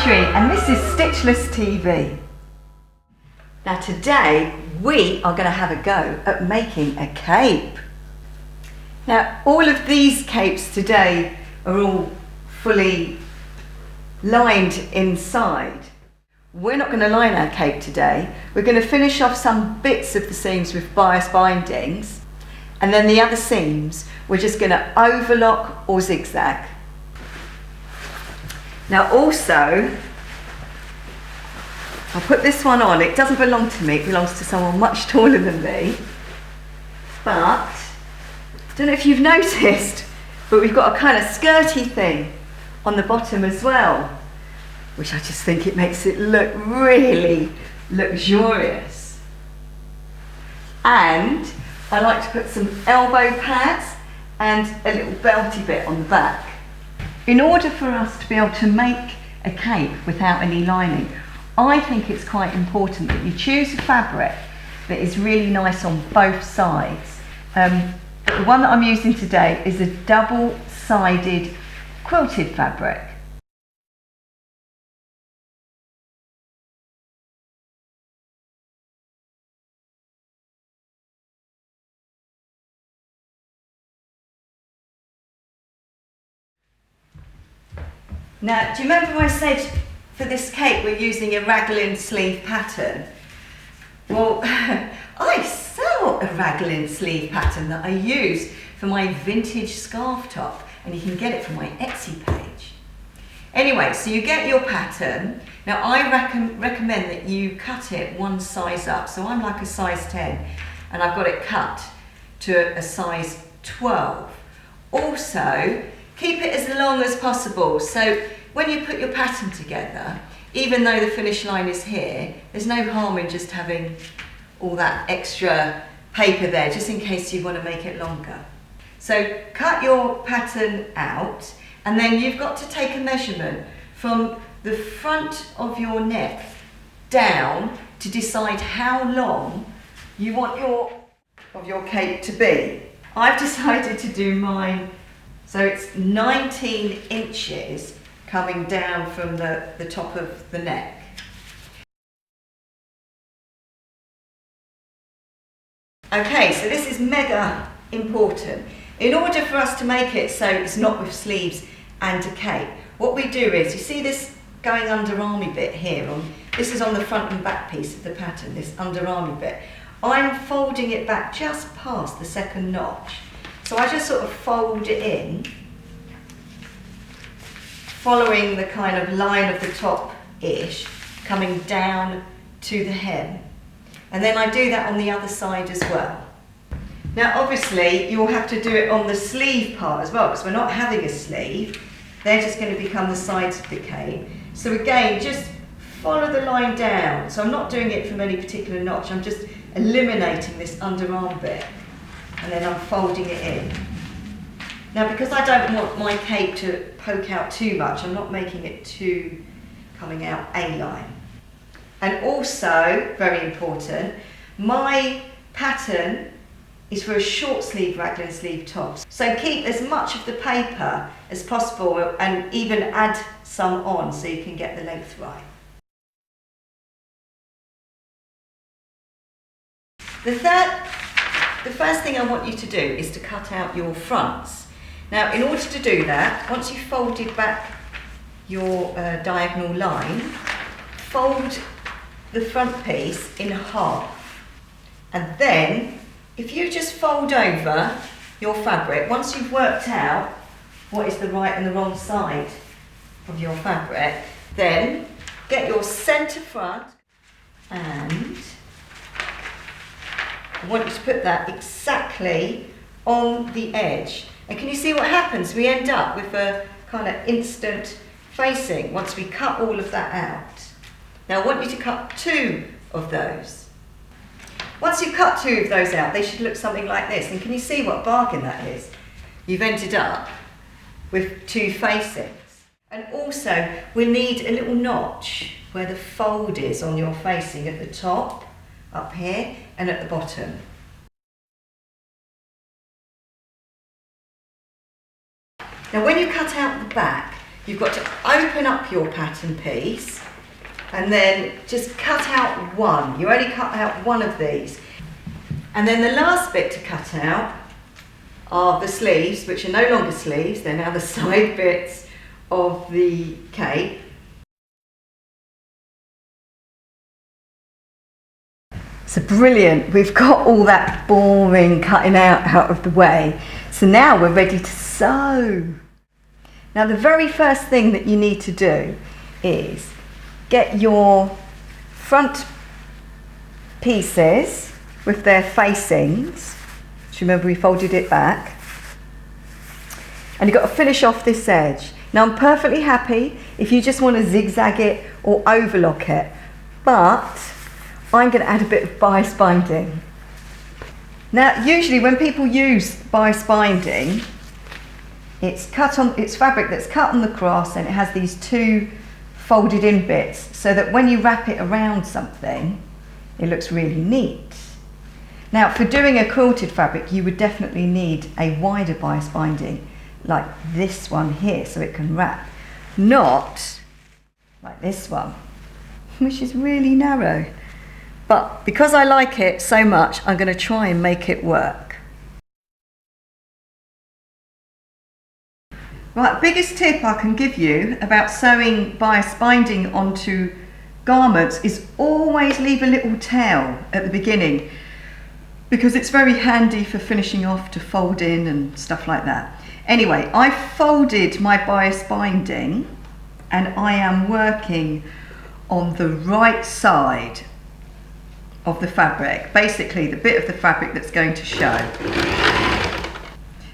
Dimitri and this is Stitchless TV. Now today we are going to have a go at making a cape. Now all of these capes today are all fully lined inside. We're not going to line our cape today. We're going to finish off some bits of the seams with bias bindings, and then the other seams we're just going to overlock or zigzag. Now also, I'll put this one on. It doesn't belong to me, it belongs to someone much taller than me. But, I don't know if you've noticed, but we've got a kind of skirty thing on the bottom as well, which I just think it makes it look really luxurious. And I like to put some elbow pads and a little belty bit on the back. In order for us to be able to make a cape without any lining, I think it's quite important that you choose a fabric that is really nice on both sides. The one that I'm using today is a double-sided quilted fabric. Now, do you remember when I said for this cape we're using a raglan sleeve pattern? Well, I sell a raglan sleeve pattern that I use for my vintage scarf top, and you can get it from my Etsy page. Anyway, so you get your pattern. Now I recommend that you cut it one size up. So I'm like a size 10 and I've got it cut to a size 12. Also, keep it as long as possible. So when you put your pattern together, even though the finish line is here, there's no harm in just having all that extra paper there, just in case you want to make it longer. So cut your pattern out, and then you've got to take a measurement from the front of your neck down to decide how long you want your cape to be. I've decided to do mine, so it's 19 inches coming down from the top of the neck. Okay, so this is mega important. In order for us to make it so it's not with sleeves and a cape, what we do is, you see this going underarmy bit here, this is on the front and back piece of the pattern, this underarmy bit. I'm folding it back just past the second notch. So I just sort of fold it in, following the kind of line of the top-ish, coming down to the hem. And then I do that on the other side as well. Now obviously you'll have to do it on the sleeve part as well, because we're not having a sleeve. They're just going to become the sides of the cape. So again, just follow the line down. So I'm not doing it from any particular notch, I'm just eliminating this underarm bit, and then I'm folding it in. Now because I don't want my cape to poke out too much, I'm not making it too coming out A-line. And also, very important, my pattern is for a short sleeve raglan sleeve top. So keep as much of the paper as possible and even add some on so you can get the length right. The first thing I want you to do is to cut out your fronts. Now in order to do that, once you've folded back your diagonal line, fold the front piece in half, and then if you just fold over your fabric, once you've worked out what is the right and the wrong side of your fabric, then get your centre front, and I want you to put that exactly on the edge. And can you see what happens? We end up with a kind of instant facing once we cut all of that out. Now I want you to cut 2 of those. Once you've cut 2 of those out, they should look something like this. And can you see what bargain that is? You've ended up with 2 facings. And also, we need a little notch where the fold is on your facing at the top, up here, and at the bottom. Now when you cut out the back, you've got to open up your pattern piece and then just cut out one. You only cut out one of these. And then the last bit to cut out are the sleeves, which are no longer sleeves, they're now the side bits of the cape. So brilliant, we've got all that boring cutting out of the way. So now we're ready to sew. Now the very first thing that you need to do is get your front pieces with their facings. So remember we folded it back. And you've got to finish off this edge. Now I'm perfectly happy if you just want to zigzag it or overlock it, but I'm going to add a bit of bias binding. Now usually when people use bias binding, it's fabric that's cut on the cross and it has these two folded in bits so that when you wrap it around something, it looks really neat. Now for doing a quilted fabric, you would definitely need a wider bias binding like this one here so it can wrap, not like this one, which is really narrow. But because I like it so much, I'm going to try and make it work. Right, biggest tip I can give you about sewing bias binding onto garments is always leave a little tail at the beginning, because it's very handy for finishing off to fold in and stuff like that. Anyway, I folded my bias binding and I am working on the right side of the fabric, basically the bit of the fabric that's going to show.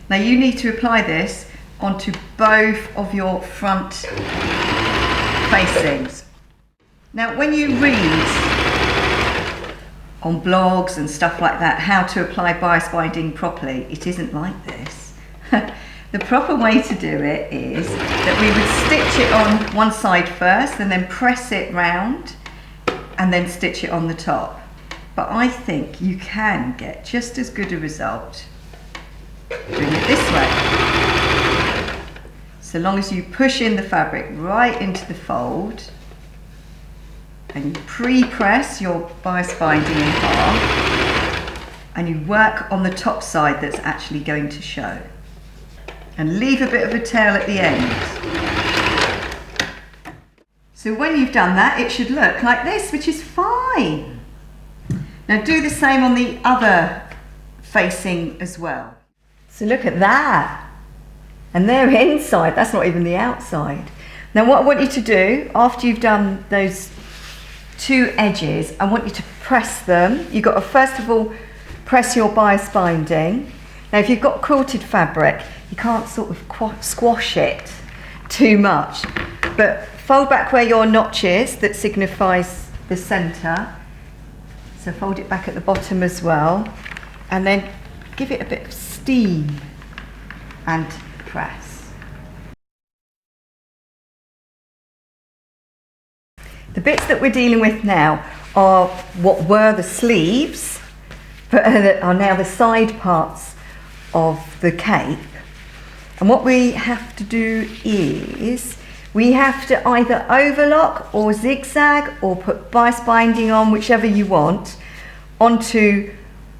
Now you need to apply this onto both of your front facings. Now when you read on blogs and stuff like that how to apply bias binding properly, it isn't like this. The proper way to do it is that we would stitch it on one side first and then press it round and then stitch it on the top. But I think you can get just as good a result doing it this way. So long as you push in the fabric right into the fold and you pre-press your bias binding in half and you work on the top side that's actually going to show. And leave a bit of a tail at the end. So when you've done that, it should look like this, which is fine. Now do the same on the other facing as well. So look at that. And they're inside, that's not even the outside. Now what I want you to do, after you've done those two edges, I want you to press them. You've got to first of all press your bias binding. Now if you've got quilted fabric, you can't sort of squash it too much, but fold back where your notch is, that signifies the centre. So fold it back at the bottom as well, and then give it a bit of steam and press. The bits that we're dealing with now are what were the sleeves, but are now the side parts of the cape. And what we have to do is we have to either overlock or zigzag or put bias binding on, whichever you want, onto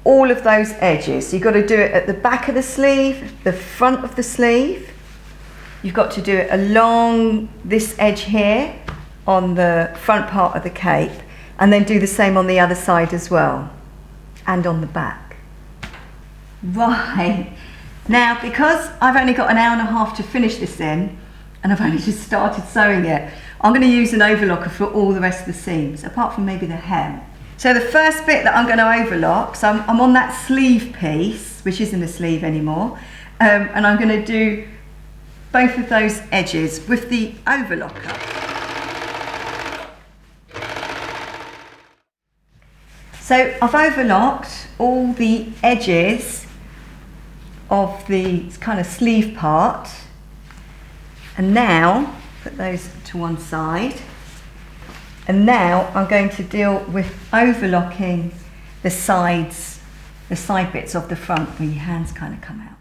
all of those edges. So you've got to do it at the back of the sleeve, the front of the sleeve. You've got to do it along this edge here on the front part of the cape, and then do the same on the other side as well, and on the back. Right, now because I've only got an hour and a half to finish this in, and I've only just started sewing it, I'm going to use an overlocker for all the rest of the seams, apart from maybe the hem. So the first bit that I'm going to overlock, so I'm on that sleeve piece, which isn't a sleeve anymore, and I'm going to do both of those edges with the overlocker. So I've overlocked all the edges of the kind of sleeve part, and now put those to one side, and now I'm going to deal with overlocking the sides, the side bits of the front where your hands kind of come out.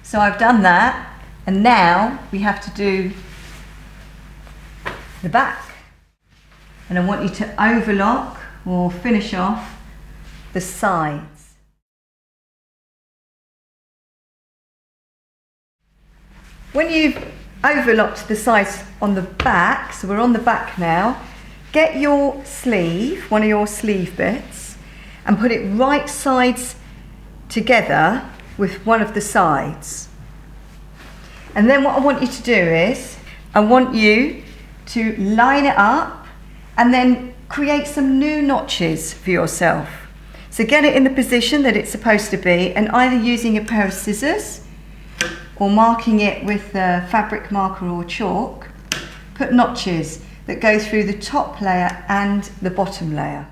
So I've done that, and now we have to do the back. And I want you to overlock or finish off the sides. When you've overlocked the sides on the back, so we're on the back now, get your sleeve, one of your sleeve bits, and put it right sides together with one of the sides. And then what I want you to do is, I want you to line it up and then create some new notches for yourself. So get it in the position that it's supposed to be, and either using a pair of scissors or marking it with a fabric marker or chalk, put notches that go through the top layer and the bottom layer.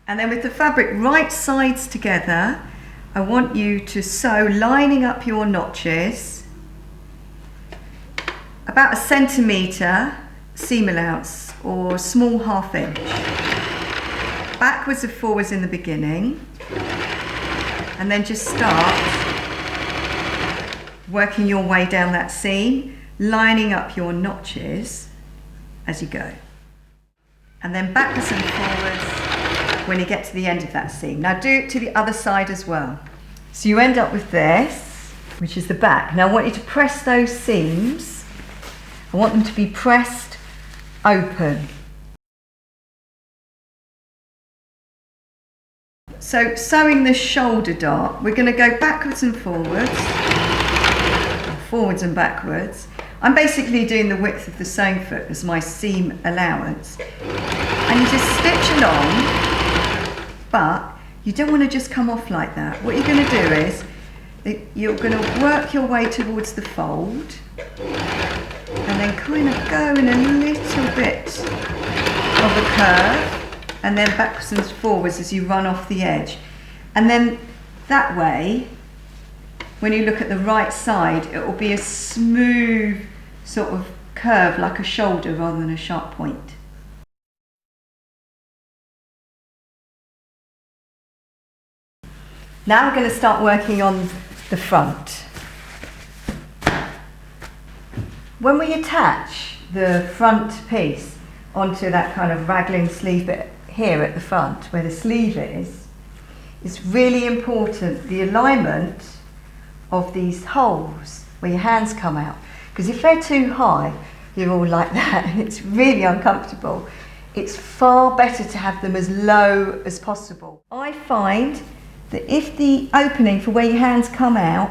And then with the fabric right sides together, I want you to sew, lining up your notches, about 1 centimetre seam allowance or a small 1/2 inch. Backwards and forwards in the beginning, and then just start working your way down that seam, lining up your notches as you go. And then backwards and forwards when you get to the end of that seam. Now do it to the other side as well. So you end up with this, which is the back. Now I want you to press those seams. I want them to be pressed open. So sewing the shoulder dart, we're going to go backwards and forwards and backwards. I'm basically doing the width of the sewing foot as my seam allowance. And you just stitch along, but you don't want to just come off like that. What you're going to do is, you're going to work your way towards the fold, and then kind of go in a little bit of a curve, and then backwards and forwards as you run off the edge. And then that way, when you look at the right side, it will be a smooth sort of curve, like a shoulder rather than a sharp point. Now we're going to start working on the front. When we attach the front piece onto that kind of raglan sleeve bit here at the front, where the sleeve is, it's really important the alignment of these holes where your hands come out, because if they're too high, you're all like that and it's really uncomfortable. It's far better to have them as low as possible. I find that if the opening for where your hands come out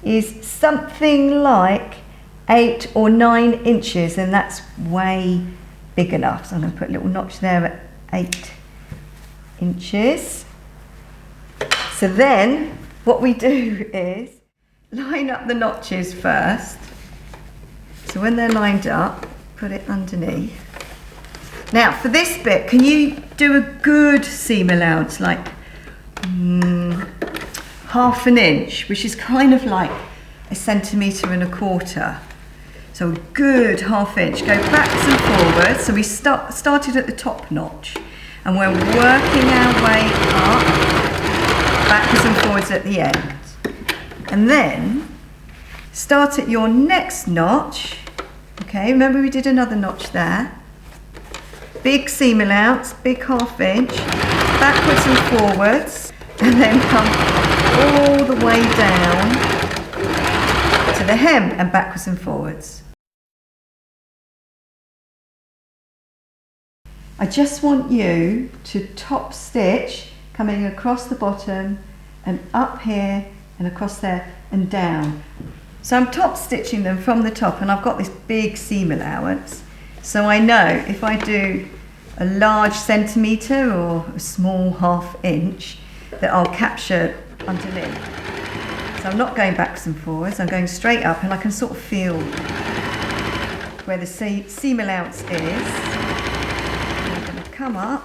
is something like 8 or 9 inches, then that's way big enough. So I'm going to put a little notch there at 8 inches. So then what we do is line up the notches first. So when they're lined up, put it underneath. Now for this bit, can you do a good seam allowance, like 1/2 inch, which is kind of like 1.25 centimetres. So a good 1/2 inch. Go backwards and forwards. So we started at the top notch, and we're working our way up, backwards and forwards at the end. And then start at your next notch. Okay, remember we did another notch there. Big seam allowance, big 1/2 inch, backwards and forwards, and then come all the way down to the hem and backwards and forwards. I just want you to top stitch, coming across the bottom and up here and across there and down. So I'm top stitching them from the top, and I've got this big seam allowance. So I know if I do a large centimetre or a small 1/2 inch, that I'll capture underneath. So I'm not going backwards and forwards, I'm going straight up, and I can sort of feel where the seam allowance is. I'm going to come up,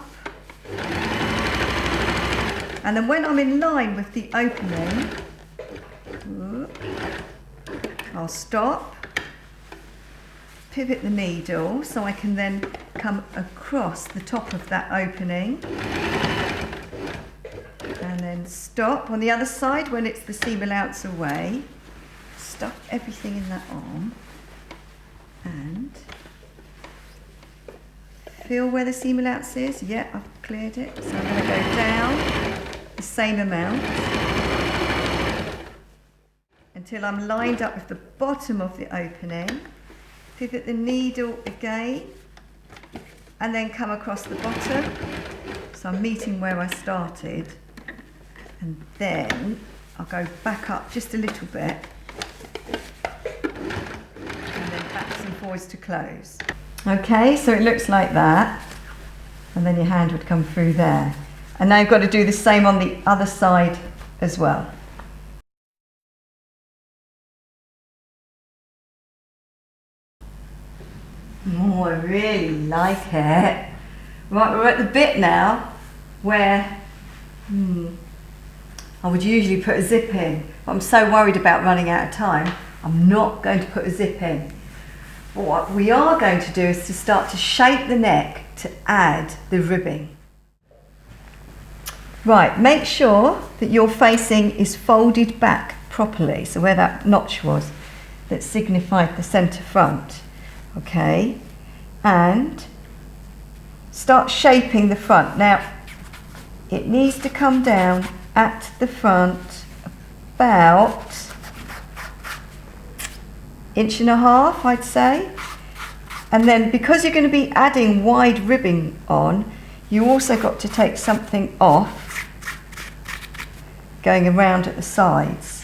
and then when I'm in line with the opening, I'll stop, pivot the needle so I can then come across the top of that opening, and then stop on the other side when it's the seam allowance away. Stuff everything in that arm and feel where the seam allowance is? Yeah, I've cleared it. So I'm going to go down the same amount until I'm lined up with the bottom of the opening. Pivot the needle again and then come across the bottom. So I'm meeting where I started, and then I'll go back up just a little bit and then backs and forwards to close. Okay, so it looks like that, and then your hand would come through there. And now you've got to do the same on the other side as well. Oh, I really like it. Right, we're at the bit now where I would usually put a zip in, but I'm so worried about running out of time, I'm not going to put a zip in. But what we are going to do is to start to shape the neck to add the ribbing. Right, make sure that your facing is folded back properly, so where that notch was that signified the centre front. Okay, and start shaping the front. Now, it needs to come down at the front about 1.5 inches, I'd say. And then because you're going to be adding wide ribbing on, you also got to take something off going around at the sides.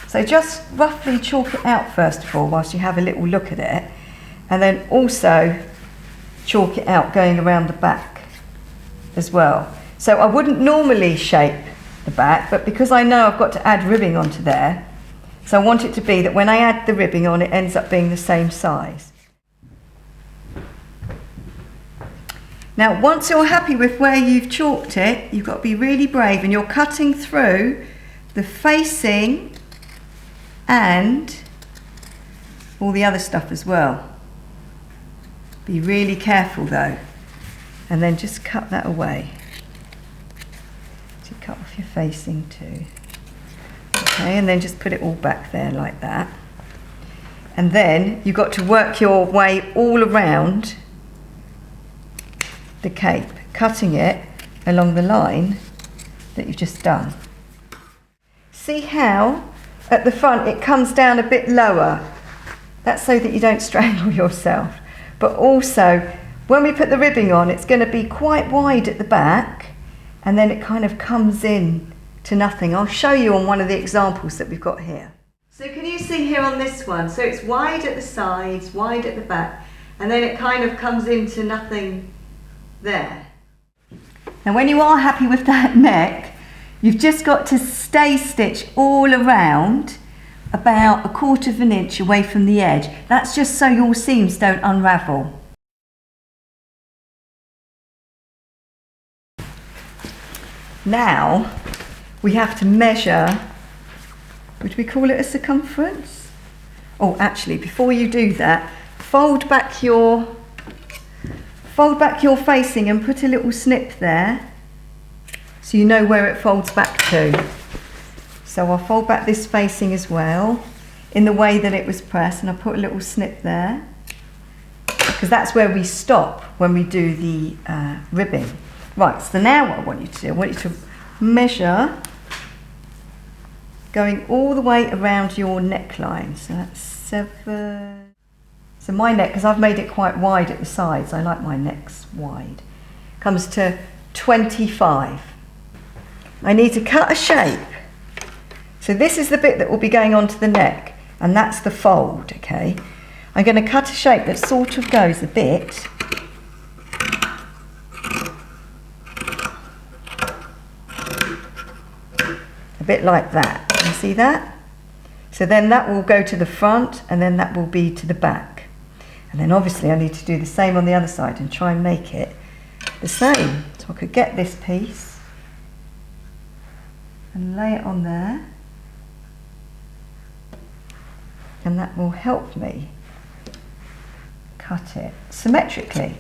So just roughly chalk it out first of all whilst you have a little look at it, and then also chalk it out going around the back as well. So I wouldn't normally shape the back, but because I know I've got to add ribbing onto there, so I want it to be that when I add the ribbing on, it ends up being the same size. Now, once you're happy with where you've chalked it, you've got to be really brave, and you're cutting through the facing and all the other stuff as well. Be really careful though, and then just cut that away. So cut off your facing too. Okay, and then just put it all back there like that. And then you've got to work your way all around the cape, cutting it along the line that you've just done. See how at the front it comes down a bit lower? That's so that you don't strangle yourself. But also, when we put the ribbing on, it's going to be quite wide at the back, and then it kind of comes in to nothing. I'll show you on one of the examples that we've got here. So can you see here on this one? So it's wide at the sides, wide at the back, and then it kind of comes into nothing there. Now when you are happy with that neck, you've just got to stay stitch all around about 1/4 inch away from the edge. That's just so your seams don't unravel. Now we have to measure, would we call it a circumference? Oh, actually, before you do that, fold back your facing and put a little snip there so you know where it folds back to. So I'll fold back this facing as well in the way that it was pressed, and I'll put a little snip there because that's where we stop when we do the ribbing. Right, so now what I want you to do, I want you to measure going all the way around your neckline. So that's 7. So my neck, because I've made it quite wide at the sides, I like my necks wide, comes to 25. I need to cut a shape. So this is the bit that will be going onto the neck, and that's the fold, okay? I'm going to cut a shape that sort of goes a bit like that. Can you see that? So then that will go to the front, and then that will be to the back. And then obviously I need to do the same on the other side and try and make it the same. So I could get this piece and lay it on there, and that will help me cut it symmetrically.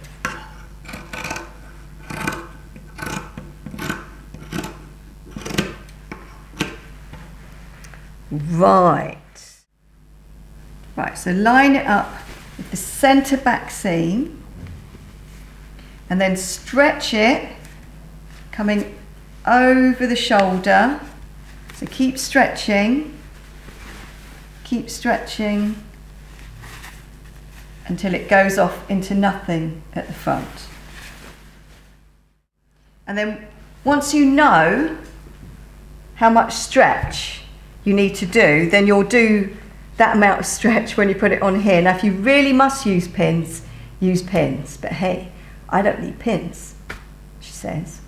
Right, so line it up with the centre back seam and then stretch it, coming over the shoulder. So keep stretching until it goes off into nothing at the front. And then once you know how much stretch you need to do, then you'll do that amount of stretch when you put it on here. Now if you really must use pins, use pins. But hey, I don't need pins, she says.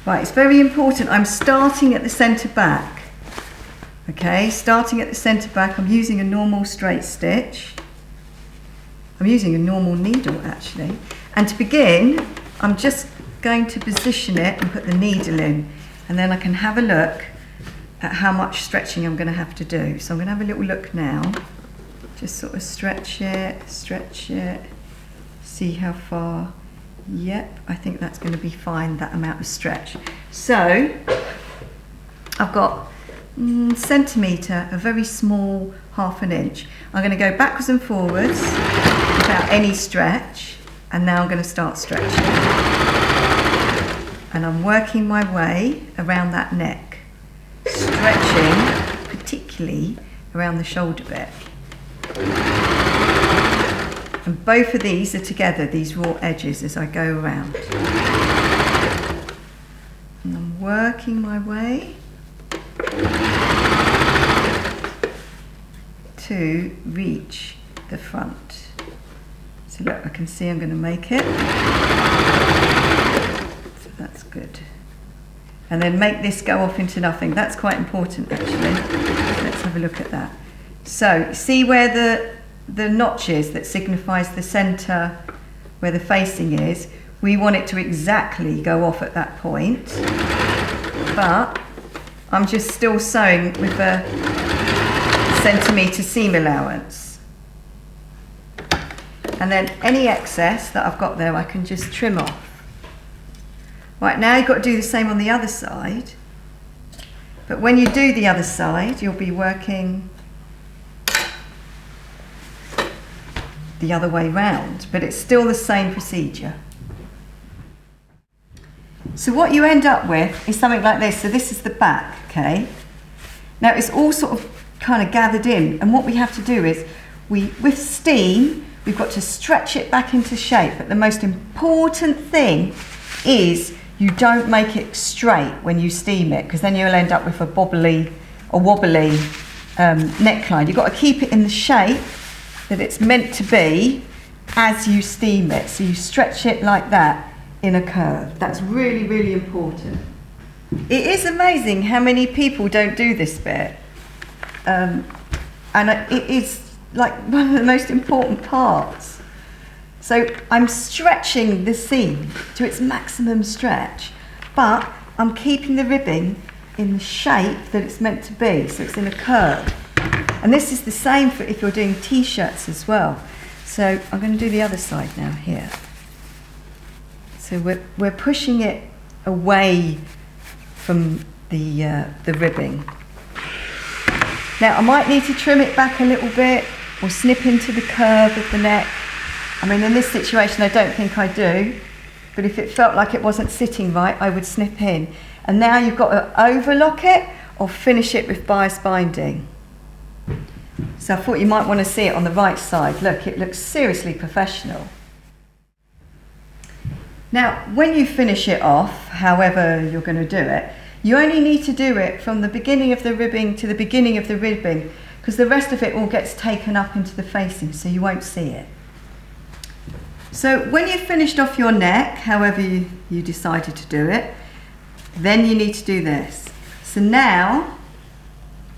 Right, it's very important. I'm starting at the centre back. Okay, starting at the centre back, I'm using a normal straight stitch. I'm using a normal needle actually. And to begin, I'm just going to position it and put the needle in. And then I can have a look at how much stretching I'm going to have to do. So I'm going to have a little look now. Just sort of stretch it, see how far. Yep, I think that's going to be fine, that amount of stretch. So I've got centimetre, a very small 1/2 inch. I'm going to go backwards and forwards without any stretch, and now I'm going to start stretching. And I'm working my way around that neck, stretching particularly around the shoulder bit. And both of these are together, these raw edges, as I go around. And I'm working my way to reach the front. So look, I can see I'm going to make it. So that's good. And then make this go off into nothing. That's quite important actually. Let's have a look at that. So see where the notch is that signifies the centre where the facing is. We want it to exactly go off at that point. But I'm just still sewing with a centimetre seam allowance. And then any excess that I've got there I can just trim off. Right, now you've got to do the same on the other side. But when you do the other side, you'll be working the other way round, but it's still the same procedure. So what you end up with is something like this. So this is the back, okay? Now it's all sort of kind of gathered in, and what we have to do is, with steam, we've got to stretch it back into shape, but the most important thing is you don't make it straight when you steam it, because then you'll end up with a wobbly neckline. You've got to keep it in the shape that it's meant to be as you steam it. So you stretch it like that in a curve. That's really, really important. It is amazing how many people don't do this bit. And it is like one of the most important parts. So I'm stretching the seam to its maximum stretch, but I'm keeping the ribbing in the shape that it's meant to be, so it's in a curve. And this is the same for if you're doing t-shirts as well. So I'm going to do the other side now here. So we're pushing it away from the ribbing. Now I might need to trim it back a little bit or snip into the curve of the neck. I mean, in this situation I don't think I do, but if it felt like it wasn't sitting right, I would snip in. And now you've got to overlock it or finish it with bias binding. So I thought you might want to see it on the right side. Look, it looks seriously professional. Now, when you finish it off, however you're going to do it, you only need to do it from the beginning of the ribbing to the beginning of the ribbing, because the rest of it all gets taken up into the facing, so you won't see it. So when you've finished off your neck, however you decided to do it, then you need to do this. So now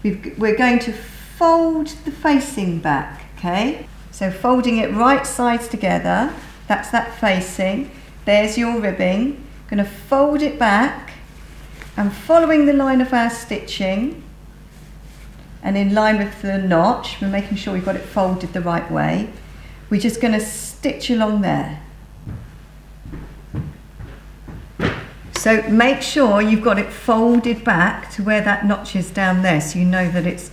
we're going to fold the facing back, okay? So folding it right sides together, that's that facing. There's your ribbing. Going to fold it back and following the line of our stitching and in line with the notch, we're making sure we've got it folded the right way. We're just going to stitch along there. So make sure you've got it folded back to where that notch is down there, so you know that it's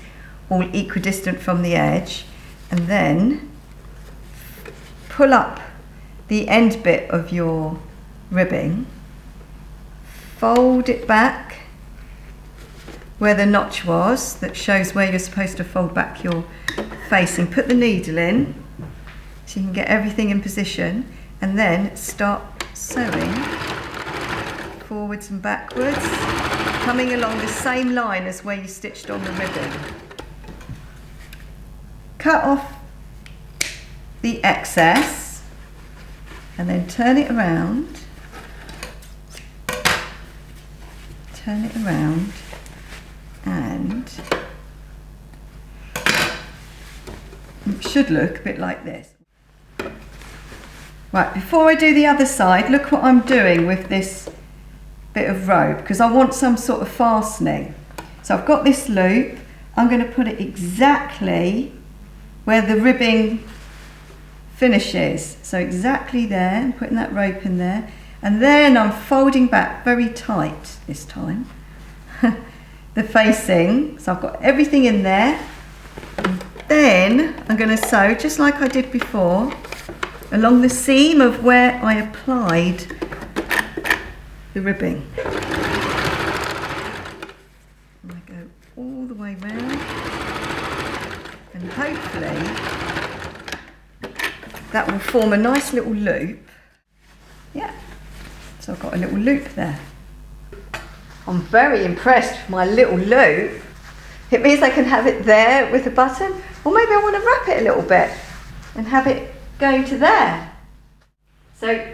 all equidistant from the edge. And then pull up the end bit of your ribbing, fold it back where the notch was that shows where you're supposed to fold back your facing. Put the needle in so you can get everything in position, and then start sewing forwards and backwards, coming along the same line as where you stitched on the ribbon. Cut off the excess and then turn it around, and it should look a bit like this. Right, before I do the other side, look what I'm doing with this bit of rope, because I want some sort of fastening. So I've got this loop, I'm going to put it exactly where the ribbing finishes. So exactly there, and putting that rope in there, and then I'm folding back very tight this time the facing, so I've got everything in there, and then I'm going to sew just like I did before along the seam of where I applied the ribbing. And I go all the way round, and hopefully that will form a nice little loop. Yeah, so I've got a little loop there. I'm very impressed with my little loop. It means I can have it there with a button, or maybe I want to wrap it a little bit and have it going to there. So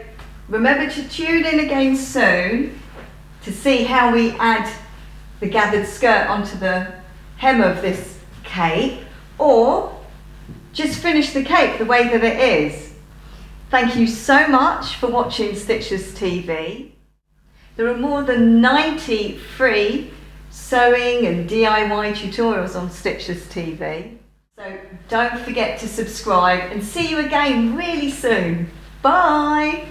remember to tune in again soon to see how we add the gathered skirt onto the hem of this cape, or just finish the cape the way that it is. Thank you so much for watching Stitchers TV. There are more than 90 free sewing and DIY tutorials on Stitchers TV. So don't forget to subscribe, and see you again really soon. Bye!